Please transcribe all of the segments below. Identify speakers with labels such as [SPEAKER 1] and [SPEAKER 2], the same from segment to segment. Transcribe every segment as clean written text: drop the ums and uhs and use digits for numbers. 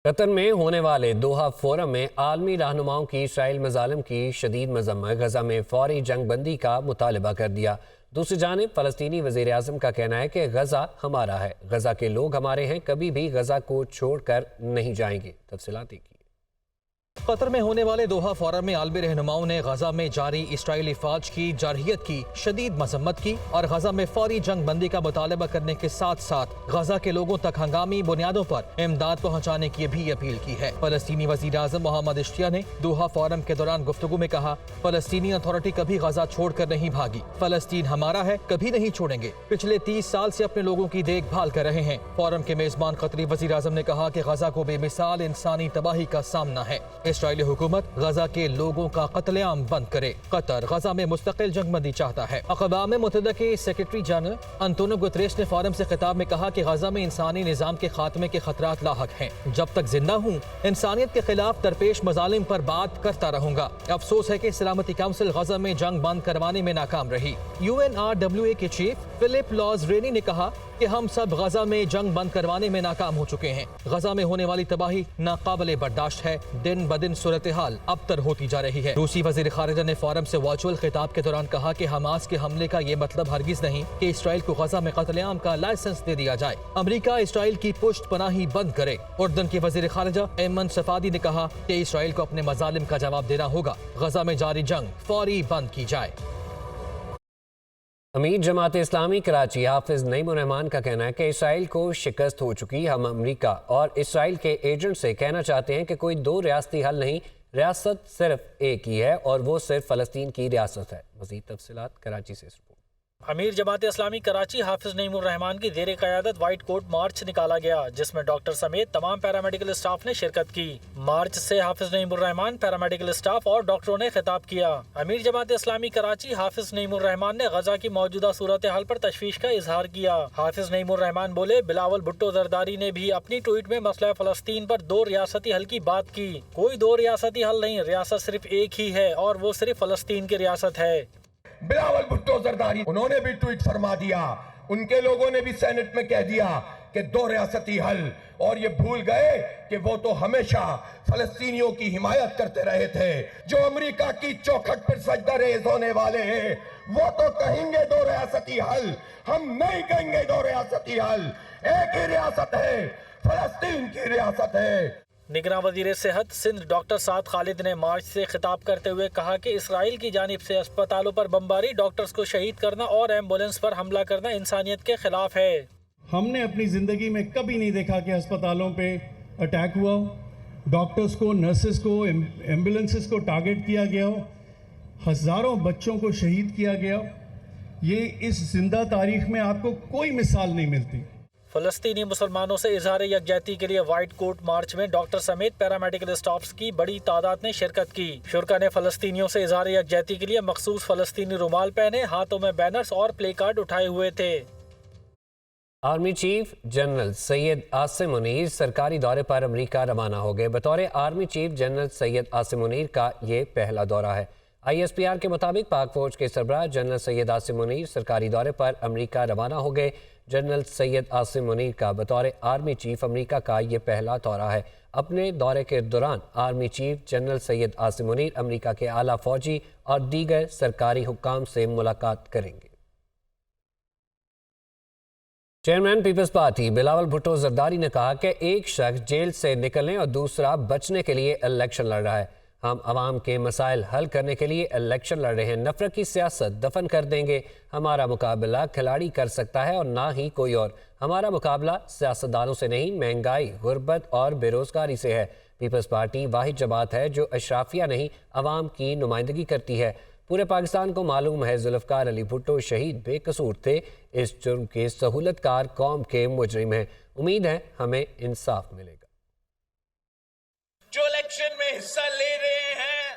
[SPEAKER 1] قطر میں ہونے والے دوحہ فورم میں عالمی رہنماؤں کی اسرائیل مظالم کی شدید مذمت، غزہ میں فوری جنگ بندی کا مطالبہ کر دیا۔ دوسری جانب فلسطینی وزیر اعظم کا کہنا ہے کہ غزہ ہمارا ہے، غزہ کے لوگ ہمارے ہیں، کبھی بھی غزہ کو چھوڑ کر نہیں جائیں گے۔ تفصیلات دیکھیے۔
[SPEAKER 2] قطر میں ہونے والے دوحہ فورم میں عالمی رہنماؤں نے غزہ میں جاری اسرائیلی فوج کی جارحیت کی شدید مذمت کی اور غزہ میں فوری جنگ بندی کا مطالبہ کرنے کے ساتھ ساتھ غزہ کے لوگوں تک ہنگامی بنیادوں پر امداد پہنچانے کی بھی اپیل کی ہے۔ فلسطینی وزیر اعظم محمد اشتیاق نے دوحہ فورم کے دوران گفتگو میں کہا، فلسطینی اتھارٹی کبھی غزہ چھوڑ کر نہیں بھاگی، فلسطین ہمارا ہے، کبھی نہیں چھوڑیں گے، پچھلے 30 سال سے اپنے لوگوں کی دیکھ بھال کر رہے ہیں۔ فورم کے میزبان قطری وزیر اعظم نے کہا کہ غزہ کو بے مثال انسانی تباہی کا سامنا ہے، اسرائیلی حکومت غزہ کے لوگوں کا قتل عام بند کرے۔ قطر غزہ میں مستقل جنگ بندی چاہتا ہے۔ اقوام متحدہ کے سیکریٹری جنرل انطونیو گوتریس نے فورم سے خطاب میں کہا کہ غزہ میں انسانی نظام کے خاتمے کے خطرات لاحق ہیں۔ جب تک زندہ ہوں انسانیت کے خلاف درپیش مظالم پر بات کرتا رہوں گا۔ افسوس ہے کہ سلامتی کونسل غزہ میں جنگ بند کروانے میں ناکام رہی۔ UNRWA کے چیف فلپ لازرینی نے کہا کہ ہم سب غزہ میں جنگ بند کروانے میں ناکام ہو چکے ہیں۔ غزہ میں ہونے والی تباہی ناقابل برداشت ہے، دن بدن صورتحال ابتر ہوتی جا رہی ہے۔ روسی وزیر خارجہ نے فورم سے ورچوئل خطاب کے دوران کہا کہ حماس کے حملے کا یہ مطلب ہرگز نہیں کہ اسرائیل کو غزہ میں قتل عام کا لائسنس دے دیا جائے۔ امریکہ اسرائیل کی پشت پناہی بند کرے۔ اردن کے وزیر خارجہ ایمن صفادی نے کہا کہ اسرائیل کو اپنے مظالم کا جواب دینا ہوگا، غزہ میں جاری جنگ فوری بند کی جائے۔
[SPEAKER 1] امیر جماعت اسلامی کراچی حافظ نعیم الرحمان کا کہنا ہے کہ اسرائیل کو شکست ہو چکی، ہم امریکہ اور اسرائیل کے ایجنٹ سے کہنا چاہتے ہیں کہ کوئی دو ریاستی حل نہیں، ریاست صرف ایک ہی ہے اور وہ صرف فلسطین کی ریاست ہے۔ مزید تفصیلات کراچی سے رپورٹ۔
[SPEAKER 3] امیر جماعت اسلامی کراچی حافظ نعیم الرحمان کی زیر قیادت وائٹ کوٹ مارچ نکالا گیا، جس میں ڈاکٹر سمیت تمام پیرامیڈیکل اسٹاف نے شرکت کی۔ مارچ سے حافظ نعیم الرحمان، پیرامیڈیکل اسٹاف اور ڈاکٹروں نے خطاب کیا۔ امیر جماعت اسلامی کراچی حافظ نعیم الرحمان نے غزہ کی موجودہ صورتحال پر تشویش کا اظہار کیا۔ حافظ نعیم الرحمان بولے، بلاول بھٹو زرداری نے بھی اپنی ٹویٹ میں مسئلہ فلسطین پر دو ریاستی حل کی بات کی۔ کوئی دو ریاستی حل نہیں، ریاست صرف ایک ہی ہے اور وہ صرف فلسطین کی ریاست ہے۔
[SPEAKER 4] بلاول بھٹو زرداری انہوں نے بھی ٹویٹ فرما دیا، ان کے لوگوں نے بھی سینٹ میں کہہ دیا کہ دو ریاستی حل، اور یہ بھول گئے کہ وہ تو ہمیشہ فلسطینیوں کی حمایت کرتے رہے تھے۔ جو امریکہ کی چوکھٹ پر سجدہ ریز ہونے والے ہیں وہ تو کہیں گے دو ریاستی حل، ہم نہیں کہیں گے دو ریاستی حل، ایک ہی ریاست ہے، فلسطین کی ریاست ہے۔
[SPEAKER 3] نگراں وزیر صحت سندھ ڈاکٹر سعد خالد نے مارچ سے خطاب کرتے ہوئے کہا کہ اسرائیل کی جانب سے اسپتالوں پر بمباری، ڈاکٹرز کو شہید کرنا اور ایمبولنس پر حملہ کرنا انسانیت کے خلاف ہے۔
[SPEAKER 5] ہم نے اپنی زندگی میں کبھی نہیں دیکھا کہ ہسپتالوں پہ اٹیک ہوا ہو، ڈاکٹرز کو، نرسز کو، ایمبولنسز کو ٹارگٹ کیا گیا ہو، ہزاروں بچوں کو شہید کیا گیا ہو۔ یہ اس زندہ تاریخ میں آپ کو کوئی مثال نہیں ملتی۔
[SPEAKER 3] فلسطینی مسلمانوں سے اظہار یکجہتی کے لیے وائٹ کوٹ مارچ میں ڈاکٹر سمیت پیرامیڈیکل اسٹافز کی بڑی تعداد نے شرکت کی۔ شرکاء نے فلسطینیوں سے اظہار یکجہتی کے لیے مخصوص فلسطینی رومال پہنے، ہاتھوں میں بینرز اور پلے کارڈ اٹھائے ہوئے تھے۔
[SPEAKER 1] Army chief general Syed Asim Munir سرکاری دورے پر امریکہ روانہ ہو گئے۔ بطور army chief general Syed Asim Munir کا یہ پہلا دورہ ہے۔ ISPR کے مطابق پاک فوج کے سربراہ جنرل سید عاصم منیر سرکاری دورے پر امریکہ روانہ ہو گئے۔ جنرل سید عاصم منیر کا بطور آرمی چیف امریکہ کا یہ پہلا دورہ ہے۔ اپنے دورے کے دوران army chief general Syed Asim Munir امریکہ کے اعلیٰ فوجی اور دیگر سرکاری حکام سے ملاقات کریں گے۔ Chairman Peoples Party Bilawal Bhutto Zardari نے کہا کہ ایک شخص جیل سے نکلنے اور دوسرا بچنے کے لیے الیکشن لڑ رہا ہے۔ ہم عوام کے مسائل حل کرنے کے لیے الیکشن لڑ رہے ہیں، نفرت کی سیاست دفن کر دیں گے۔ ہمارا مقابلہ کھلاڑی کر سکتا ہے اور نہ ہی کوئی اور۔ ہمارا مقابلہ سیاستدانوں سے نہیں، مہنگائی، غربت اور بے روزگاری سے ہے۔ پیپلز پارٹی واحد جماعت ہے جو اشرافیہ نہیں، عوام کی نمائندگی کرتی ہے۔ پورے پاکستان کو معلوم ہے ذوالفقار علی بھٹو شہید بے قصور تھے، اس جرم کے سہولت کار قوم کے مجرم ہیں۔ امید ہے ہمیں انصاف ملے گا۔
[SPEAKER 6] جو الیکشن میں حصہ لے رہے ہیں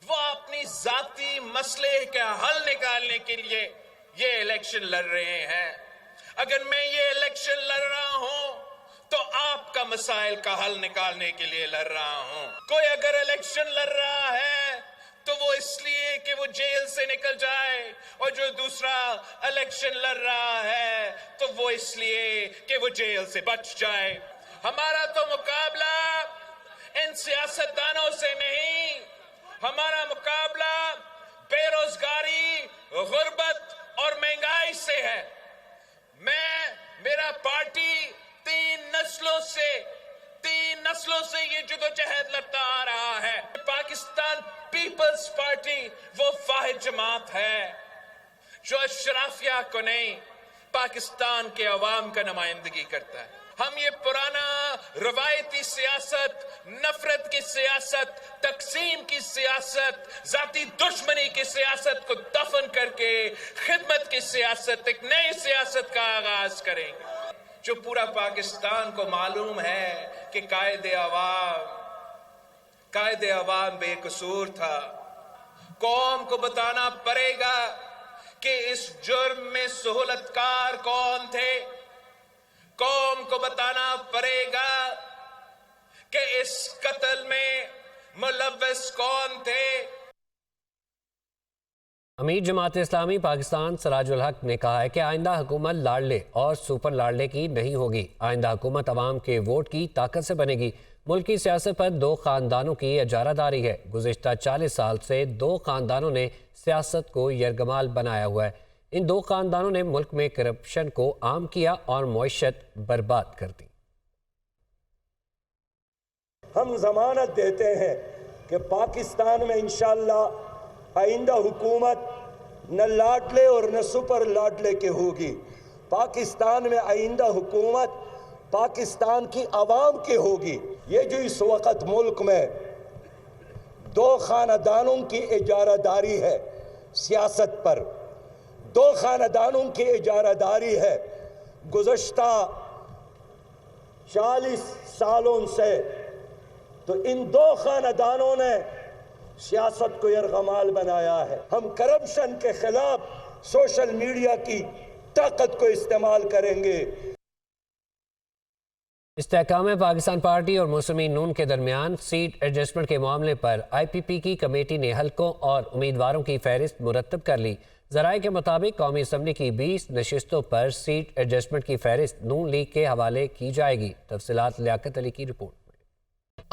[SPEAKER 6] وہ اپنی ذاتی مسئلے کا حل نکالنے کے لیے یہ الیکشن لڑ رہے ہیں۔ اگر میں یہ الیکشن لڑ رہا ہوں تو آپ کا مسائل کا حل نکالنے کے لیے لڑ رہا ہوں۔ کوئی اگر الیکشن لڑ رہا ہے تو وہ اس لیے کہ وہ جیل سے نکل جائے، اور جو دوسرا الیکشن لڑ رہا ہے تو وہ اس لیے کہ وہ جیل سے بچ جائے۔ हमारा तो मुकाबला इन सियासतदानों से नहीं, हमारा मुकाबला बेरोजगारी, गुर्बत और महंगाई से है। मेरा पार्टी तीन नस्लों से ये जदोजहद लड़ता आ रहा है। पाकिस्तान पीपल्स पार्टी वो वाहिद जमात है जो अशराफिया को नहीं, पाकिस्तान के अवाम का नुमाइंदगी करता है। हम ये पुराना रवायती सियासत, नफरत की सियासत, तकसीम की सियासत, जाती दुश्मनी की सियासत को दफन करके खिदमत की सियासत, एक नई सियासत का आगाज करेंगे। जो पूरा पाकिस्तान को मालूम है कि कायदे अवाम बेकसूर था। कौम को बताना पड़ेगा कि इस जुर्म में सहूलतकार कौन थे। कौम को बताना पड़ेगा कि इस कत्ल में मुलव्वस कौन थे।
[SPEAKER 1] अमीर जमात इस्लामी पाकिस्तान सराजुल हक ने कहा है कि आइंदा हुकूमत लाडले और सुपर लाडले की नहीं होगी। आइंदा हुकूमत अवाम के वोट की ताकत से बनेगी। मुल्क की सियासत पर दो ख़ानदानों की इजारादारी है। गुज़िश्ता 40 साल से दो ख़ानदानों ने सियासत को यरगमाल बनाया हुआ है। इन दो ख़ानदानों ने मुल्क में करप्शन को आम किया और मईशत बर्बाद कर दी।
[SPEAKER 7] हम ज़मानत देते हैं कि पाकिस्तान में इंशाअल्लाह आइंदा हुकूमत न लाडले और न सुपर लाडले की होगी। पाकिस्तान में आइंदा हुकूमत पाकिस्तान की आवाम की होगी। ये जो इस वक्त मुल्क में दो खानदानों की इजारादारी है सियासत पर, दो खानदानों की इजारादारी है गुज़श्ता 40 सालों से, तो इन दो खानदानों ने सियासत को यरगमाल बनाया है। हम करप्शन के खिलाफ सोशल मीडिया की ताकत को इस्तेमाल करेंगे।
[SPEAKER 1] इस्तेहकाम पाकिस्तान पार्टी और मुस्लिम नून के दरमियान सीट एडजस्टमेंट के मामले पर IPP की कमेटी ने हलकों और उम्मीदवारों की फहरिस्त मुरतब कर ली। ज़राए के मुताबिक कौमी असम्बली की 20 नशिस्तों पर सीट एडजस्टमेंट की फहरिस्त नून लीग के हवाले की जाएगी। तफसीलात लियाकत अली की रिपोर्ट।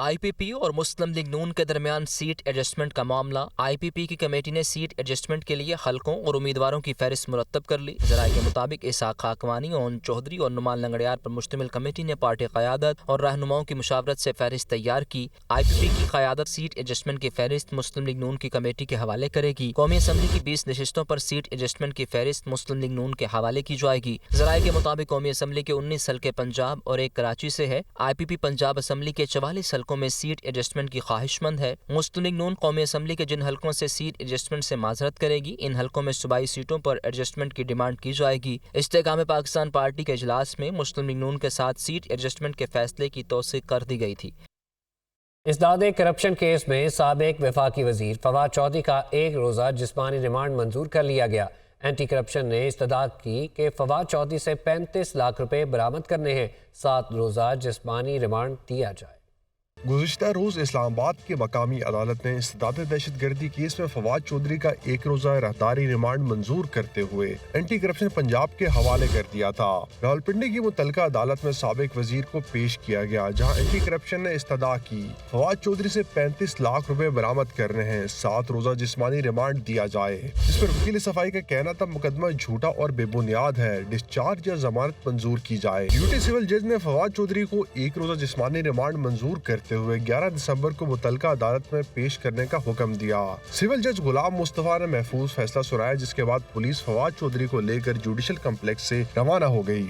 [SPEAKER 8] IPP और मुस्लिम लीग नून के दरमियान सीट एडजस्टमेंट का मामला। IPP की कमेटी ने सीट एडजस्टमेंट के लिए हलकों और उम्मीदवारों की फहरिस्त मुरतब कर ली। ज़राए के मुताबिक इसाक खाकवानी, ओन चौधरी और नुमान लंगड़ियार पर मुश्तमिल कमेटी ने पार्टी क़यादत और रहनुमाओं की मुशावरत से फहरिस्त तैयार की। IPP की क़यादत सीट एडजस्टमेंट की फहरिस्त मुस्लिम लीग नून की कमेटी के हवाले करेगी। कौमी असम्बली की 20 नशिस्तों पर सीट एडजस्टमेंट की फहरिस्त मुस्लिम लीग नून के हवाले की जाएगी। ज़राए के मुताबिक कौमी असम्बली के 19 हल्के पंजाब और एक कराची से है। IPP पंजाब असम्बली के 44 हल्कों में सीट एडजस्टमेंट की ख्वाहिशमंद है। मुस्लिम लीग नून कौमी असम्बली के जिन हल्कों से सीट एडजस्टमेंट से माजरत करेगी, इन हल्कों में सूबाई सीटों पर एडजस्टमेंट की डिमांड की जाएगी। इस्तेहकाम पाकिस्तान पार्टी के इजलास में मुस्लिम लीग नून के साथ सीट एडजस्टमेंट के फैसले की तौसीक कर दी गई थी।
[SPEAKER 1] इसदादे करप्शन केस में साबिक वफाकी वजीर फवाद चौधरी का एक रोज़ा जिस्मानी रिमांड मंजूर कर लिया गया। एंटी करप्शन ने इस्तदा की कि फवाद चौधरी से 35 लाख रुपए बरामद करने हैं। 7 रोज़ा जिस्मानी रिमांड दिया जाए।
[SPEAKER 9] गुज़िश्ता रोज़ इस्लामाबाद के मकामी अदालत ने इस्तेदाद दहशत गर्दी केस में फवाद चौधरी का एक रोज़ा राहदारी रिमांड मंजूर करते हुए एंटी करप्शन पंजाब के हवाले कर दिया था। रावलपिंडी की मुतलका अदालत में साबिक वजीर को पेश किया गया, जहाँ एंटी करप्शन ने इस्तदा की फवाद चौधरी से 35 लाख रुपए बरामद करने हैं। 7 रोज़ा जिस्मानी रिमांड दिया जाए। इस पर वकील सफाई का कहना था मुकदमा झूठा और बेबुनियाद है, डिस्चार्ज या जमानत मंजूर की जाए। ड्यूटी सिविल जज ने फवाद चौधरी को एक रोज़ा जिस्मानी रिमांड मंजूर करते हुए 11 दिसंबर को मुतलका अदालत में पेश करने का हुक्म दिया। सिविल जज गुलाम मुस्तफा ने महफूज फैसला सुनाया, जिसके बाद पुलिस फवाद चौधरी को लेकर जुडिशल कम्प्लेक्स से रवाना हो गई।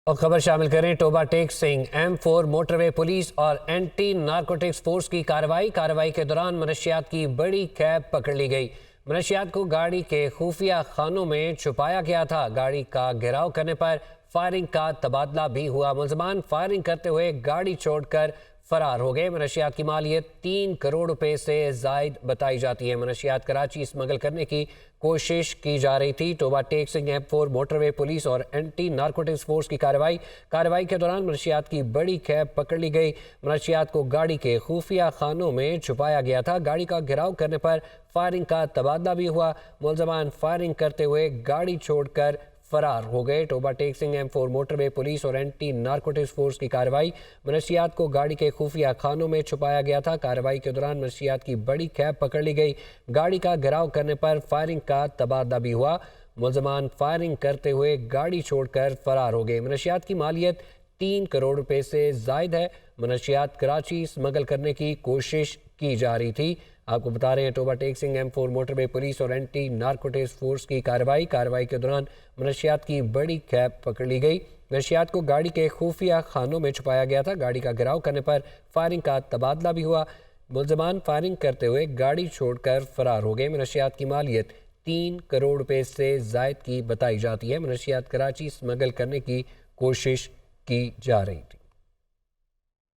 [SPEAKER 1] और खबर शामिल करें Toba Tek Singh M4 motorway police और एंटी नारकोटिक्स फोर्स की कार्रवाई के दौरान मनशियात की बड़ी कैब पकड़ ली गई। मनशियात को गाड़ी के खुफिया खानों में छुपाया गया था। गाड़ी का घेराव करने पर फायरिंग का तबादला भी हुआ। मुलजमान फायरिंग करते हुए गाड़ी छोड़कर फरार हो गए। मनशियात की मालियत 3 करोड़ रुपए से जायद बताई जाती है। मनशियात कराची स्मगल करने की कोशिश की जा रही थी। Toba Tek Singh M4 motorway police और एंटी नारकोटिक्स फोर्स की कार्रवाई के दौरान मनशियात की बड़ी कैब पकड़ ली गई। मनशियात को गाड़ी के खुफिया खानों में छुपाया गया था। गाड़ी का घेराव करने पर फायरिंग का तबादला भी हुआ। मुलजमान फायरिंग करते हुए गाड़ी छोड़कर फरार हो गए। टोबा टेक्सिंग M4 मोटरवे पुलिस और एंटी नारकोटिक्स फोर्स की कार्रवाई। मनशियात को गाड़ी के खुफिया खानों में छुपाया गया था। कार्रवाई के दौरान मनशियात की बड़ी कैब पकड़ ली गई। गाड़ी का घेराव करने पर फायरिंग का तबादला भी हुआ। मुलजमान फायरिंग करते हुए गाड़ी छोड़कर फरार हो गए। मनशियात की मालियत 3 करोड़ रुपए से जायद है। मनशियात कराची स्मगल करने की कोशिश की जा रही थी। आपको बता रहे हैं टोबा टेक्सिंग M4 मोटरवे पुलिस और एंटी नारकोटिक्स फोर्स की कार्रवाई के दौरान मनशियात की बड़ी कैब पकड़ ली गई। मनशियात को गाड़ी के खुफिया खानों में छुपाया गया था। गाड़ी का घेराव करने पर फायरिंग का तबादला भी हुआ। मुलजमान फायरिंग करते हुए गाड़ी छोड़कर फरार हो गए। मनशियात की मालियत 3 करोड़ रुपए से जायद की बताई जाती है। मनशियात कराची स्मगल करने की कोशिश की जा रही थी।